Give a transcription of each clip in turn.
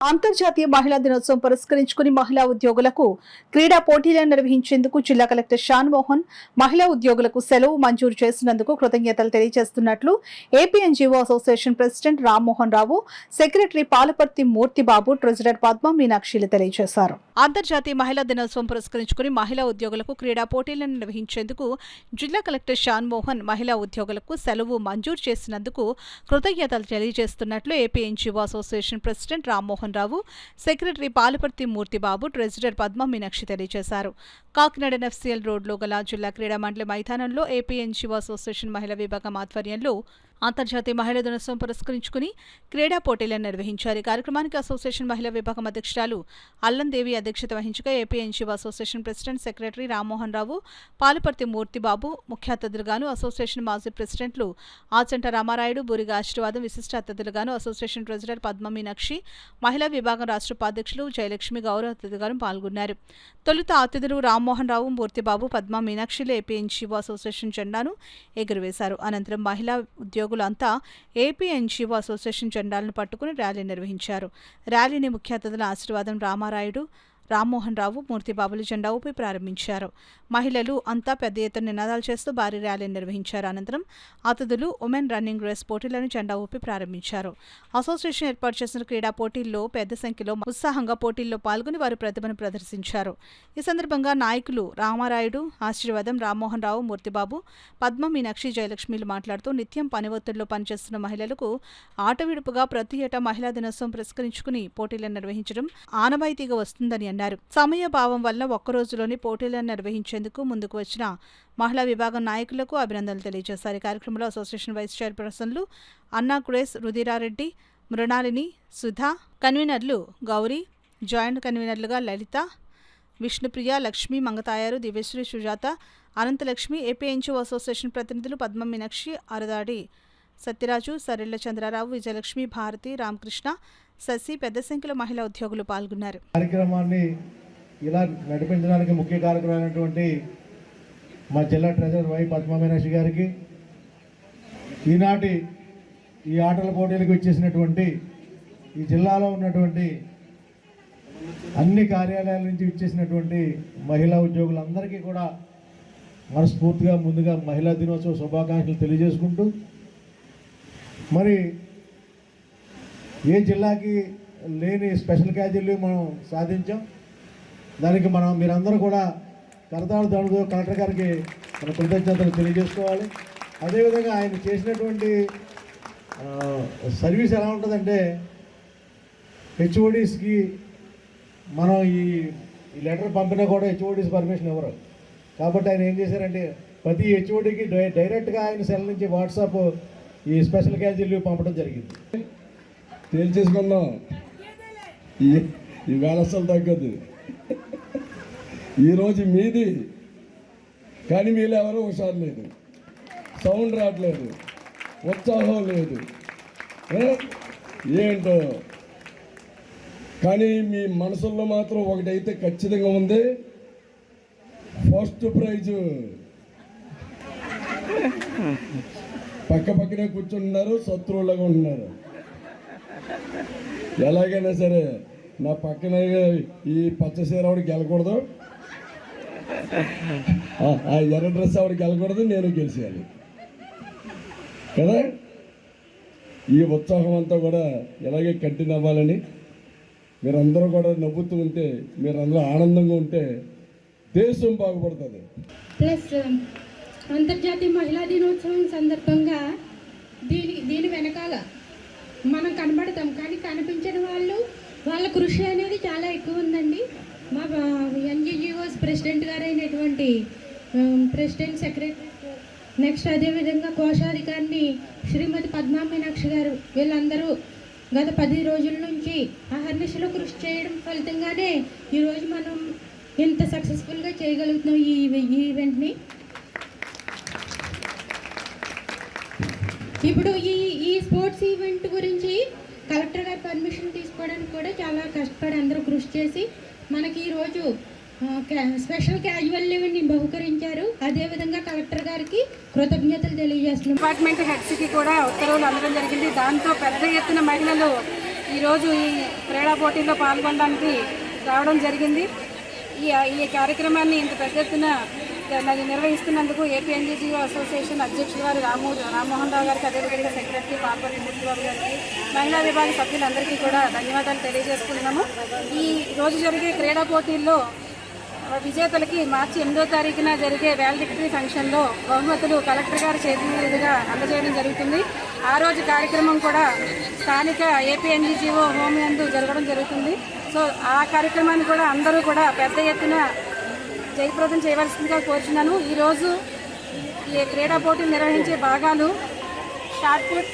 అంతర్జాతీయ మహిళా దినోత్సవం పురస్కరించుకుని మహిళా ఉద్యోగులకు క్రీడా పోటీలను నిర్వహించేందుకు జిల్లా కలెక్టర్ షాన్ మోహన్ మహిళా ఉద్యోగులకు సెలవు మంజూరు చేసినందుకు కృతజ్ఞతలు తెలియజేస్తున్నట్లు APNGO association president Rammohan Rao, secretary Palaparthi Murthybabu, treasurer Padma మీనాక్షిలు తెలియజేశారు. అంతర్జాతీయ మహిళా దినోత్సవం పురస్కరించుకుని మహిళా ఉద్యోగులకు క్రీడా పోటీలను నిర్వహించేందుకు జిల్లా కలెక్టర్ షాన్ మోహన్ మహిళా ఉద్యోగులకు సెలవు మంజూరు చేసినందుకు కృతజ్ఞతలు తెలియజేస్తున్నట్లు APNGO association president Rammohan Rao, secretary Palaparthi Murthybabu, treasurer Padma Meenakshi తెలియజేశారు. కాకినాడ ఎన్ఎఫ్సీఎల్ రోడ్లో గల జిల్లా క్రీడా మండలి మైదానంలో ఏపీఎన్జీఓ అసోసియేషన్ మహిళా విభాగం ఆధ్వర్యంలో అంతర్జాతీయ మహిళా దినోత్సవం పురస్కరించుకుని క్రీడా పోటీలను నిర్వహించారు. ఈ కార్యక్రమానికి అసోసియేషన్ మహిళా విభాగం అధ్యక్షురాలు అల్లందేవి అధ్యక్షత వహించగా APNGO association president, secretary Rammohan Rao, Palaparthi Murthibabu ముఖ్య అతిథులుగాను, అసోసియేషన్ మాజీ ప్రెసిడెంట్లు ఆచంట రామారాయుడు, బూరిగా ఆశీర్వాదం విశిష్ట అతిథులుగాను, అసోసియేషన్ ట్రెజరర్ పద్మ మీనాక్షి, మహిళా విభాగం రాష్ట్ర ఉపాధ్యక్షులు జయలక్ష్మి గౌరవ అతిథిగాను పాల్గొన్నారు. తొలుత అతిథులు రామ్మోహన్ రావు, మూర్తిబాబు, పద్మ మీనాక్షిలు ఏపీఎన్జీఓ అసోసియేషన్ జెండాను ఎగురవేశారు. అనంతరం మహిళా ఉద్యోగులంతా ఏపీఎన్జీఓ అసోసియేషన్ జెండాలను పట్టుకుని ర్యాలీ నిర్వహించారు. ర్యాలీని ముఖ్య అతిథుల ఆశీర్వాదం రామారాయుడు, రామ్మోహన్ రావు, మూర్తిబాబులు జెండా ఊపి ప్రారంభించారు. మహిళలు అంతా పెద్ద ఎత్తున నినాదాలు చేస్తూ భారీ ర్యాలీని నిర్వహించారు. అనంతరం అతిథులు ఉమెన్ రన్నింగ్ రేస్ పోటీలను జెండా ఊపి ప్రారంభించారు. అసోసియేషన్ ఏర్పాటు చేసిన క్రీడా పోటీల్లో పెద్ద సంఖ్యలో ఉత్సాహంగా పోటీల్లో పాల్గొని వారి ప్రతిభను ప్రదర్శించారు. ఈ సందర్భంగా నాయకులు రామారాయుడు, ఆశీర్వాదం, రామ్మోహన్ రావు, మూర్తిబాబు, పద్మ మీనాక్షి, జయలక్ష్మిలు మాట్లాడుతూ నిత్యం పని ఒత్తిడిలో పనిచేస్తున్న మహిళలకు ఆట విడుపుగా ప్రతి ఏటా మహిళా దినోత్సవం పురస్కరించుకుని పోటీలను నిర్వహించడం ఆనవాయితీగా వస్తుందని అన్నారు. సమయభావం వల్ల ఒక్కరోజులోని పోటీలను నిర్వహించేందుకు ముందుకు వచ్చిన మహిళా విభాగం నాయకులకు అభినందనలు తెలియజేశారు. ఈ కార్యక్రమంలో అసోసియేషన్ వైస్ చైర్పర్సన్లు అన్నా గ్రేస్, రుధిరారెడ్డి, మృణాలిని, సుధా, కన్వీనర్లు గౌరీ, జాయింట్ కన్వీనర్లుగా లలిత, విష్ణుప్రియ, లక్ష్మి, మంగతాయారు, దివ్యశ్రీ, సుజాత, అనంతలక్ష్మి, ఏపీఎన్జీఓ అసోసియేషన్ ప్రతినిధులు పద్మ మీనాక్షి, అరదాడి సత్యరాజు, సరిళ్ల చంద్రారావు, విజయలక్ష్మి, భారతి, రామకృష్ణ, శశి, పెద్ద సంఖ్యలో మహిళా ఉద్యోగులు పాల్గొన్నారు. కార్యక్రమాన్ని ఇలా నడిపించడానికి ముఖ్య కారకులైనటువంటి మా జిల్లా ట్రెజరర్ వై పద్మ మీనాక్షి గారికి, ఈనాటి ఈ ఆటల పోటీలకు ఇచ్చేసినటువంటి ఈ జిల్లాలో ఉన్నటువంటి అన్ని కార్యాలయాల నుంచి ఇచ్చేసినటువంటి మహిళా ఉద్యోగులందరికీ కూడా మనస్ఫూర్తిగా ముందుగా మహిళా దినోత్సవ శుభాకాంక్షలు తెలియజేసుకుంటూ, మరి ఏ జిల్లాకి లేని స్పెషల్ క్యాజువల్ మనం సాధించాం. దానికి మీరందరూ కూడా కరతాళ దండుతో కలెక్టర్ గారికి మన కృతజ్ఞతలు తెలియజేసుకోవాలి. అదేవిధంగా ఆయన చేసినటువంటి సర్వీస్ ఎలా ఉంటుందంటే, హెచ్ఓడీస్కి మనం ఈ లెటర్ పంపినా కూడా హెచ్ఓడీస్ పర్మిషన్ ఇవ్వరు. కాబట్టి ఆయన ఏం చేశారంటే ప్రతి హెచ్ఓడీకి డైరెక్ట్గా ఆయన సెల్ నుంచి వాట్సాప్ ఈ స్పెషల్ క్యాజువల్ పంపడం జరిగింది. తేల్చేసుకున్నాం, ఈ వేళ అసలు తగ్గదు. ఈరోజు మీది, కానీ వీళ్ళు ఎవరో హుషారు లేదు, సౌండ్ రావట్లేదు, ఉత్సాహం లేదు, ఏంటో. కానీ మీ మనసుల్లో మాత్రం ఒకటైతే ఖచ్చితంగా ఉంది, ఫస్ట్ ప్రైజు. పక్కనే కూర్చుంటున్నారు, శత్రువులుగా ఉంటున్నారు. ఎలాగైనా సరే నా పక్కన ఈ పచ్చ చీర ఆవిడ గెలకూడదు, ఆ ఎర్ర డ్రెస్ ఆవిడ గెలకూడదు, నేను గెలిచేయాలి కదా. ఈ ఉత్సాహం అంతా కూడా ఎలాగే కంటిన్యూ అవ్వాలని, మీరందరూ కూడా నవ్వుతూ ఉంటే, మీరందరూ ఆనందంగా ఉంటే దేశం బాగుపడుతుంది. ప్లస్ అంతర్జాతీయ మహిళా దినోత్సవం సందర్భంగా దీని వెనకాల మనం కనబడతాం, కానీ కనిపించని వాళ్ళ కృషి అనేది చాలా ఎక్కువ ఉందండి. మా ఎన్జీఓస్ ప్రెసిడెంట్ గారు అయినటువంటి ప్రెసిడెంట్, సెక్రటరీ, నెక్స్ట్ అదేవిధంగా కోశాధికారిని శ్రీమతి పద్మా మీనాక్షి గారు, వీళ్ళందరూ గత 10 రోజుల నుంచి అహర్నిశలో కృషి చేయడం ఫలితంగానే ఈరోజు మనం ఇంత సక్సెస్ఫుల్గా చేయగలుగుతున్నాం ఈ ఈవెంట్ని. ఇప్పుడు ఈ స్పోర్ట్స్ ఈవెంట్ గురించి కలెక్టర్ గారి పర్మిషన్ తీసుకోవడానికి కూడా చాలా కష్టపడి అందరూ కృషి చేసి మనకి ఈరోజు స్పెషల్ క్యాజువల్ లీవ్ని బహుకరించారు. అదేవిధంగా కలెక్టర్ గారికి కృతజ్ఞతలు తెలియజేస్తున్నాం. డిపార్ట్మెంట్ హెడ్స్కి కూడా ఉత్తర్వులు అందడం జరిగింది. దాంతో పెద్ద ఎత్తున మహిళలు ఈరోజు ఈ క్రీడా పోటీల్లో పాల్గొనడానికి రావడం జరిగింది. ఈ కార్యక్రమాన్ని ఇంత పెద్ద ఎత్తున నిర్వహిస్తున్నందుకు ఏపీఎన్జీజీఓ అసోసియేషన్ అధ్యక్షుడు వారు రామ్మోహన్ రావు గారికి, అదేవిధంగా సెక్రటరీ పార్వతి మూర్తిబాబు గారికి, మహిళా విభాగ సభ్యులందరికీ కూడా ధన్యవాదాలు తెలియజేసుకుంటున్నాము. ఈ రోజు జరిగే క్రీడా పోటీల్లో విజేతలకి మార్చి 8వ తారీఖున జరిగే వ్యాలిడిక్టరీ ఫంక్షన్లో బహుమతులు కలెక్టర్ గారి చేతుల మీదుగా అందజేయడం జరుగుతుంది. ఆ రోజు కార్యక్రమం కూడా స్థానిక ఏపీఎన్జీజీఓ హోమ్ యందు జరగడం జరుగుతుంది. సో ఆ కార్యక్రమాన్ని కూడా అందరూ కూడా పెద్ద ఎత్తున జయప్రదం చేయవలసిందిగా కోరుచున్నాను. ఈరోజు ఈ క్రీడా పోటీలు నిర్వహించే భాగాలు shot put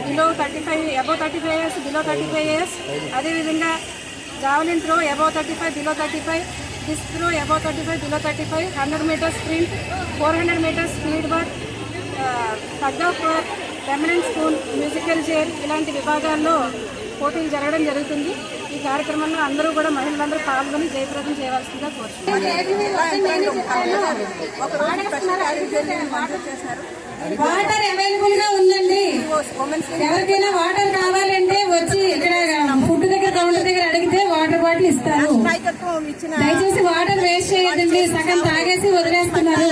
below 35 years, below 35 years, అదేవిధంగా javelin throw above 35, below 35, discus throw above 35, below 35, 100 meters sprint, 400 meters speed work, tug of war, feminine spoon, musical chair ఇలాంటి విభాగాల్లో పోటీలు జరగడం జరుగుతుంది. ఈ కార్యక్రమంలో అందరూ కూడా మహిళలందరూ పాల్గొని జయప్రదం చేయవలసిందిగా వాటర్ అవైలబుల్ గా ఉందండి. ఎవరికైనా వాటర్ కావాలంటే వచ్చి ఇక్కడ ఫుడ్ దగ్గర కౌంటర్ దగ్గర అడిగితే వాటర్ బాటిల్ ఇస్తారు. దయచేసి వాటర్ వేస్ట్ చేయదండి, సగం తాగేసి వదిలేస్తున్నారు.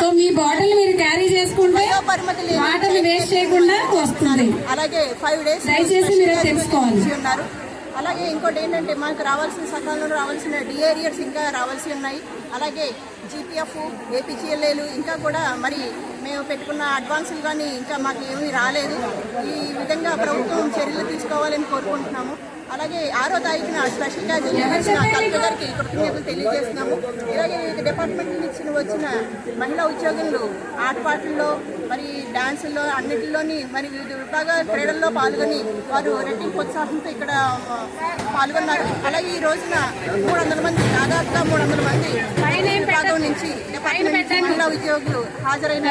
సో మీ బాటిల్ మీరు క్యారీ చేసుకుంటే వాటర్ వేస్ట్ చేయకుండా వస్తుంది. అలాగే 5 days దయచేసి మీరు తెలుసుకోవాలి. అలాగే ఇంకోటి ఏంటంటే మనకు రావాల్సిన సకాలంలో రావాల్సిన డిఏరియర్స్ ఇంకా రావాల్సి ఉన్నాయి. అలాగే జీపీఎఫ్, ఏపీజీఎల్ఏలు ఇంకా కూడా మరి మేము పెట్టుకున్న అడ్వాన్సులు కానీ ఇంకా మాకు ఏమీ రాలేదు. ఈ విధంగా ప్రభుత్వం చర్యలు తీసుకోవాలని కోరుకుంటున్నాము. అలాగే 6వ తారీఖున స్పెషల్ క్యాజువల్ ఇచ్చిన కలెక్టర్ గారికి కృతజ్ఞతలు తెలియజేస్తున్నాము. ఇలాగే వివిధ డిపార్ట్మెంట్ నుంచి వచ్చిన మహిళా ఉద్యోగులు ఆటపాటల్లో మరి డాన్సుల్లో అన్నిటిలోని మరి వివిధ విభాగ క్రీడల్లో పాల్గొని వారు రెట్టింపు ఉత్సాహంతో ఇక్కడ పాల్గొన్నారు. అలాగే ఈ రోజున 300 మంది, దాదాపుగా 300 మంది విభాగం నుంచి డిపార్ట్మెంట్ మహిళా ఉద్యోగులు హాజరైన